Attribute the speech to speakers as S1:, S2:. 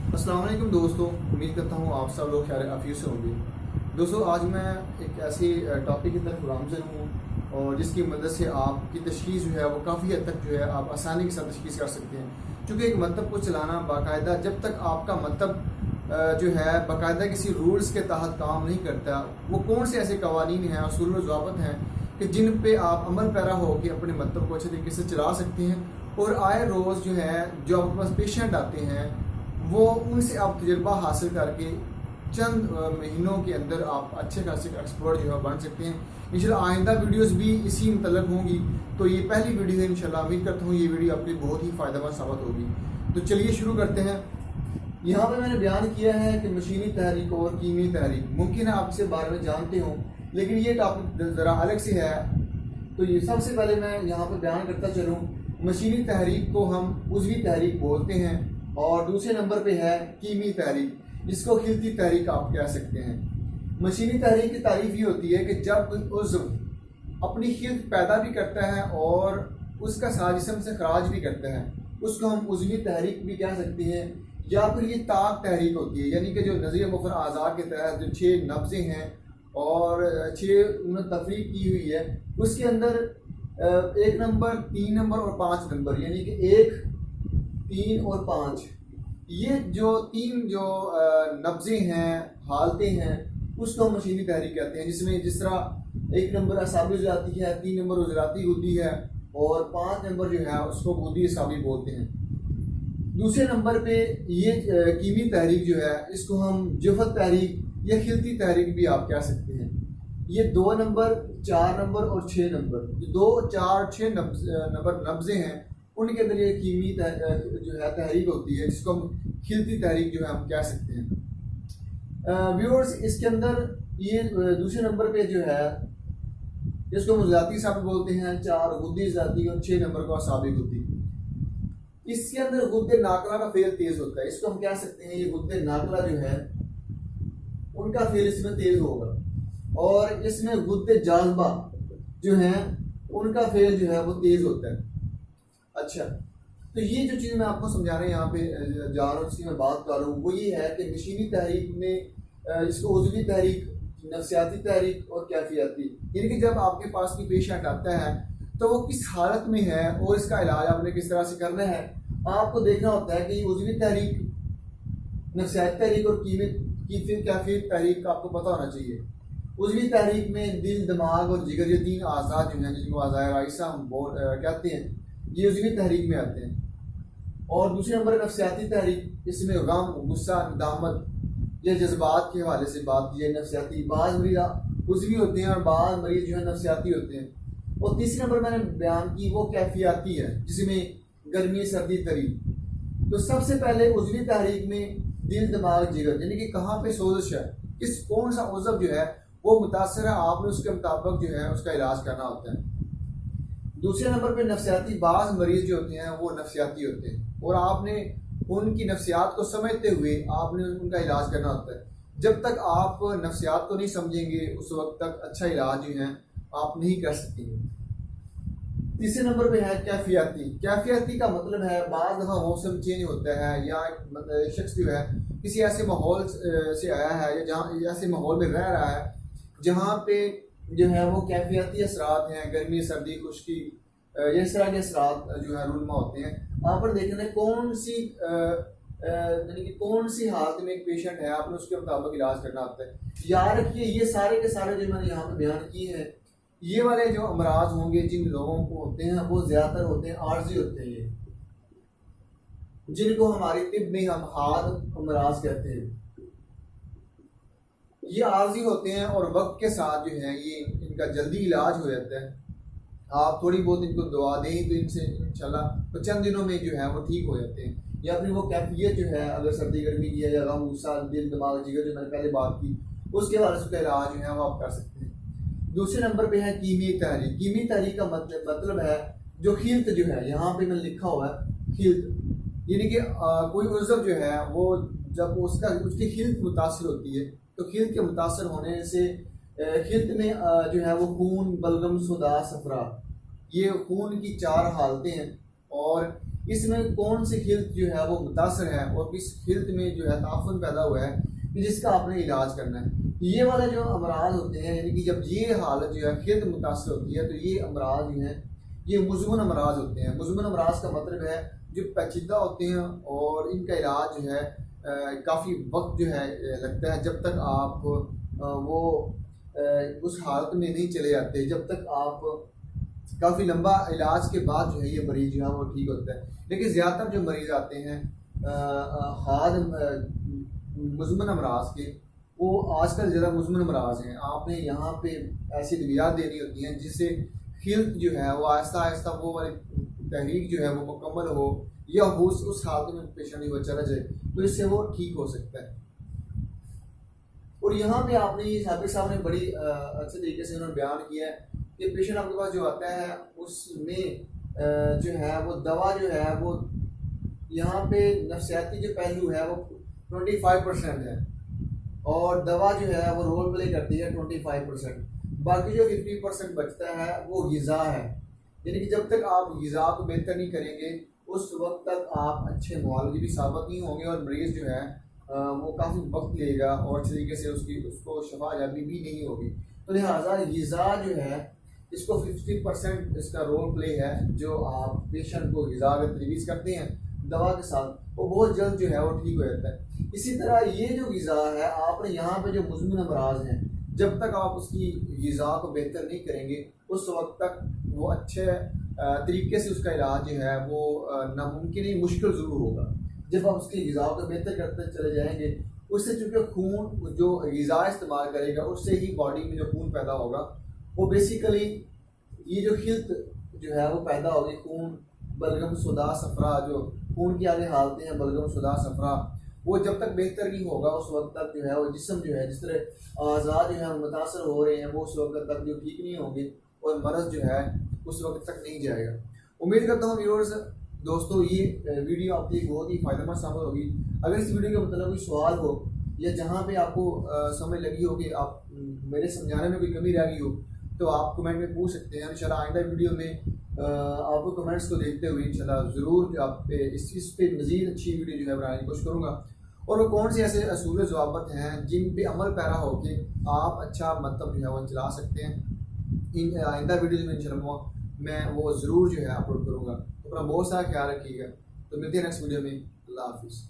S1: السلام علیکم دوستوں، امید کرتا ہوں آپ سب لوگ خیر عافیت سے ہوں گے۔ دوستوں، آج میں ایک ایسی ٹاپک کی طرف گامزن ہوں اور جس کی مدد سے آپ کی تشخیص جو ہے وہ کافی حد تک جو ہے آپ آسانی کے ساتھ تشخیص کر سکتے ہیں، چونکہ ایک مکتب کو چلانا باقاعدہ جب تک آپ کا مکتب جو ہے باقاعدہ کسی رولز کے تحت کام نہیں کرتا، وہ کون سے ایسے قوانین ہیں، اصول و ضوابط ہیں کہ جن پہ آپ عمل پیرا ہو کے اپنے مکتب کو اچھے طریقے سے چلا سکتے ہیں، اور آئے روز جو ہے جو آپ کے پاس پیشنٹ آتے ہیں وہ ان سے آپ تجربہ حاصل کر کے چند مہینوں کے اندر آپ اچھے خاصے ایکسپرٹ جو ہے بن سکتے ہیں۔ انشاءاللہ آئندہ ویڈیوز بھی اسی متعلق ہوں گی، تو یہ پہلی ویڈیو ہے۔ انشاءاللہ امید کرتا ہوں یہ ویڈیو آپ کے بہت ہی فائدہ مند ثابت ہوگی۔ تو چلیے شروع کرتے ہیں۔ یہاں پہ میں نے بیان کیا ہے کہ مشینی تحریک اور کیمیائی تحریک، ممکن ہے آپ سے بارے میں جانتے ہوں لیکن یہ ٹاپک ذرا الگ سے ہے، تو یہ سب سے پہلے میں یہاں پہ بیان کرتا چلوں۔ مشینی تحریک کو ہم عضوی تحریک بولتے ہیں، اور دوسرے نمبر پہ ہے کیمیائی تحریک، جس کو خلطی تحریک آپ کہہ سکتے ہیں۔ مشینی تحریک کی تعریف یہ ہوتی ہے کہ جب عضو اپنی خلط پیدا بھی کرتا ہے اور اس کا سارا جسم سے خراج بھی کرتا ہے، اس کو ہم عضوی تحریک بھی کہہ سکتے ہیں، یا پھر یہ طاق تحریک ہوتی ہے، یعنی کہ جو نظریہ مفر اعضاء کے تحت جو 6 نبضیں ہیں اور 6 انہوں نے تفریق کی ہوئی ہے، اس کے اندر 1 نمبر، 3 نمبر اور 5 نمبر، یعنی کہ 1، 3 اور 5، یہ جو 3 جو نبضیں ہیں، حالتیں ہیں، اس کو ہم مشینی تحریک کہتے ہیں، جس میں جس طرح 1 نمبر اعصابی عضلاتی ہے، 3 نمبر عضلاتی غدی ہے، اور 5 نمبر جو ہے اس کو غدی اعصابی بولتے ہیں۔ دوسرے نمبر پہ یہ کیمیائی تحریک جو ہے، اس کو ہم جفت تحریک یا خلطی تحریک بھی آپ کہہ سکتے ہیں۔ یہ 2 نمبر، 4 نمبر اور 6 نمبر، جو 2، 4، 6 نمبر نبضیں ہیں، ان کے اندر یہ کیمیائی جو ہے تحریک ہوتی ہے، جس کو ہم خلطی تحریک جو ہے ہم کہہ سکتے ہیں۔ ویورز، اس کے اندر یہ دوسرے نمبر پہ جو ہے جس کو ہم عضلاتی اعصابی بولتے ہیں، 4 غدی عضلاتی اور 6 نمبر کو اعصابی غدی۔ اس کے اندر غدے ناقلہ کا فعل تیز ہوتا ہے، اس کو ہم کہہ سکتے ہیں یہ غدے ناقلہ جو ہے ان کا فعل اس میں تیز ہوگا، اور اس میں غدے جاذبہ جو ہیں ان کا فعل جو ہے وہ تیز ہوتا ہے۔ اچھا، تو یہ جو چیز میں آپ کو سمجھا رہا ہوں، یہاں پہ جا رہا ہوں، اس کی میں بات کر رہا ہوں، وہ یہ ہے کہ مشینی تحریک میں اس کو عضوی تحریک، نفسیاتی تحریک اور کیفیاتی، یعنی کہ جب آپ کے پاس کوئی پیشنٹ آتا ہے تو وہ کس حالت میں ہے اور اس کا علاج آپ نے کس طرح سے کرنا ہے، آپ کو دیکھنا ہوتا ہے کہ یہ عضوی تحریک، نفسیاتی تحریک اور کیفیاتی تحریک کا آپ کو پتہ ہونا چاہیے۔ عضوی تحریک میں دل، دماغ اور جگر، یہ 3 اعضاء جو ہیں جن کو اعضاء رئیسہ ہم کہتے ہیں، یہ عضوی تحریک میں آتے ہیں۔ اور دوسرے نمبر نفسیاتی تحریک، اس میں غم، غصہ، ندامت یا جذبات کے حوالے سے بات کی ہے۔ نفسیاتی، بعض مریض عضوی ہوتے ہیں اور بعض مریض جو ہے نفسیاتی ہوتے ہیں۔ اور تیسرے نمبر میں نے بیان کی وہ کیفیاتی ہے، جس میں گرمی، سردی، تری۔ تو سب سے پہلے عضوی تحریک میں دل، دماغ، جگر، یعنی کہ کہاں پہ سوزش ہے، کون سا عضو جو ہے وہ متاثر ہے، آپ نے اس کے مطابق جو ہے اس کا علاج کرنا ہوتا ہے۔ دوسرے نمبر پہ نفسیاتی، بعض مریض جو ہوتے ہیں وہ نفسیاتی ہوتے ہیں، اور آپ نے ان کی نفسیات کو سمجھتے ہوئے آپ نے ان کا علاج کرنا ہوتا ہے۔ جب تک آپ نفسیات کو نہیں سمجھیں گے اس وقت تک اچھا علاج جو ہے آپ نہیں کر سکیں گے۔ تیسرے نمبر پہ ہے کیفیاتی۔ کیفیاتی کا مطلب ہے بعض دفعہ موسم چینج ہوتا ہے، یا ایک شخص جو ہے کسی ایسے ماحول سے آیا ہے یا جہاں ایسے ماحول میں رہ رہا ہے جہاں پہ جو ہے وہ کیفیاتی اثرات ہیں، گرمی، سردی، خشکی، اس طرح کے اثرات جو ہے رونما ہوتے ہیں۔ آپ پر دیکھنا ہے یعنی کہ کون سی حالت میں ایک پیشنٹ ہے، آپ نے اس کے مطابق علاج کرنا ہوتا ہے۔ یاد رکھیے یہ سارے کے سارے جو میں نے یہاں پہ بیان کیے ہیں، یہ والے جو امراض ہوں گے جن لوگوں کو ہوتے ہیں وہ زیادہ تر ہوتے ہیں عارضی ہوتے ہیں، یہ جن کو ہماری طب میں ہم حاد امراض کہتے ہیں۔ یہ عارضی ہوتے ہیں اور وقت کے ساتھ جو ہے یہ ان کا جلدی علاج ہو جاتا ہے۔ آپ تھوڑی بہت ان کو دعا دیں تو ان سے انشاءاللہ تو چند دنوں میں جو ہے وہ ٹھیک ہو جاتے ہیں۔ یا پھر وہ کیفیت جو ہے، اگر سردی گرمی کی ہے یا غم، غصہ، دل، دماغ، جگر، جو میں نے پہلے بات کی، اس کے بعد اس کا علاج جو ہے وہ آپ کر سکتے ہیں۔ دوسرے نمبر پہ ہے کیمیائی تحریک۔ کیمیائی تحریک کا مطلب ہے جو خلط جو ہے، یہاں پہ میں لکھا ہوا ہے خلط، یعنی کہ کوئی عضو جو ہے وہ جب اس کی خلط متاثر ہوتی ہے تو خلط کے متاثر ہونے سے خلط میں جو ہے وہ خون، بلغم، سودا، صفرا، یہ خون کی 4 حالتیں ہیں، اور اس میں کون سی خلط جو ہے وہ متاثر ہے اور کس خلط میں جو ہے تعفن پیدا ہوا ہے کہ جس کا آپ نے علاج کرنا ہے. یہ والے جو امراض ہوتے ہیں یعنی کہ جب یہ حالت جو ہے خلط متاثر ہوتی ہے تو یہ امراض جو ہیں یہ مزمن امراض ہوتے ہیں. مزمن امراض کا مطلب ہے جو پیچیدہ ہوتے ہیں اور ان کا علاج جو ہے کافی وقت جو ہے لگتا ہے جب تک آپ وہ اس حالت میں نہیں چلے جاتے, جب تک آپ کافی لمبا علاج کے بعد جو ہے یہ مریض جو ہے وہ ٹھیک ہوتا ہے. لیکن زیادہ تر جو مریض آتے ہیں حاد مزمن امراض کے, وہ آج کل زیادہ مزمن امراض ہیں. آپ نے یہاں پہ ایسی ادویات دینی ہوتی ہیں جس سے خلط جو ہے وہ آہستہ آہستہ وہ والی تحریک جو ہے وہ مکمل ہو یا اس حالت میں پیشنٹ وہ چلا جائے تو اس سے وہ ٹھیک ہو سکتا ہے. اور یہاں پہ آپ نے یہ سابق صاحب نے بڑی اچھے طریقے سے انہوں نے بیان کیا ہے کہ پیشنٹ آپ کے پاس جو آتا ہے اس میں جو ہے وہ دوا جو ہے وہ یہاں پہ نفسیاتی جو پہلو ہے وہ 25% ہے اور دوا جو ہے وہ رول پلے کرتی ہے 25%. باقی جو 50% بچتا ہے وہ غذا ہے. یعنی کہ جب تک آپ غذا کو بہتر نہیں کریں گے اس وقت تک آپ اچھے معالجے بھی ثابت نہیں ہوں گے اور مریض جو ہے وہ کافی وقت لے گا اور اچھے طریقے سے اس کو شفا یابی بھی نہیں ہوگی. تو لہٰذا غذا جو ہے اس کو 50% اس کا رول پلے ہے. جو آپ پیشنٹ کو غذا اگر تجویز کرتے ہیں دوا کے ساتھ وہ بہت جلد جو ہے وہ ٹھیک ہو جاتا ہے. اسی طرح یہ جو غذا ہے آپ نے یہاں پہ جو مزمن امراض ہیں جب تک آپ اس کی غذا کو بہتر نہیں کریں گے اس وقت تک وہ اچھے طریقے سے اس کا علاج جو ہے وہ ناممکن ہی مشکل ضرور ہوگا. جب آپ اس کی غذا کو بہتر کرتے چلے جائیں گے اس سے چونکہ خون جو غذا استعمال کرے گا اس سے ہی باڈی میں جو خون پیدا ہوگا وہ بیسیکلی یہ جو خلط جو ہے وہ پیدا ہوگی خون بلغم سودا صفرا جو خون کی آگے حالتیں ہیں بلغم سودا صفرا وہ جب تک بہتر نہیں ہوگا اس وقت تک جو ہے وہ جسم جو ہے جس طرح اعضاء جو ہے متاثر ہو رہے ہیں وہ اس وقت تک جو ٹھیک نہیں ہوں گے اور مرض جو ہے اس وقت تک نہیں جائے گا. امید کرتا ہوں ویورز دوستو یہ ویڈیو آپ کی بہت ہی فائدہ مند ثابت ہوگی. اگر اس ویڈیو کے مطلب کوئی سوال ہو یا جہاں پہ آپ کو سمجھ لگی ہو کہ آپ میرے سمجھانے میں کوئی کمی رہ گئی ہو تو آپ کمنٹ میں پوچھ سکتے ہیں. انشاءاللہ آئندہ ویڈیو میں آپ کو کمنٹس کو دیکھتے ہوئے انشاءاللہ ضرور آپ پہ اس چیز پہ مزید اچھی ویڈیو جو ہے بنانے کی کوشش کروں گا. اور وہ کون سے ایسے اصول و ضوابط ہیں جن پہ عمل پیرا ہو کے آپ اچھا مطلب جو ہے وہ چلا سکتے ہیں. آئندہ ویڈیوز میں انشاءاللہ میں وہ ضرور جو ہے اپلوڈ کروں گا. اپنا بہت سارا خیال رکھیے گا. تو ملتے ہیں نیکسٹ ویڈیو میں. اللہ حافظ.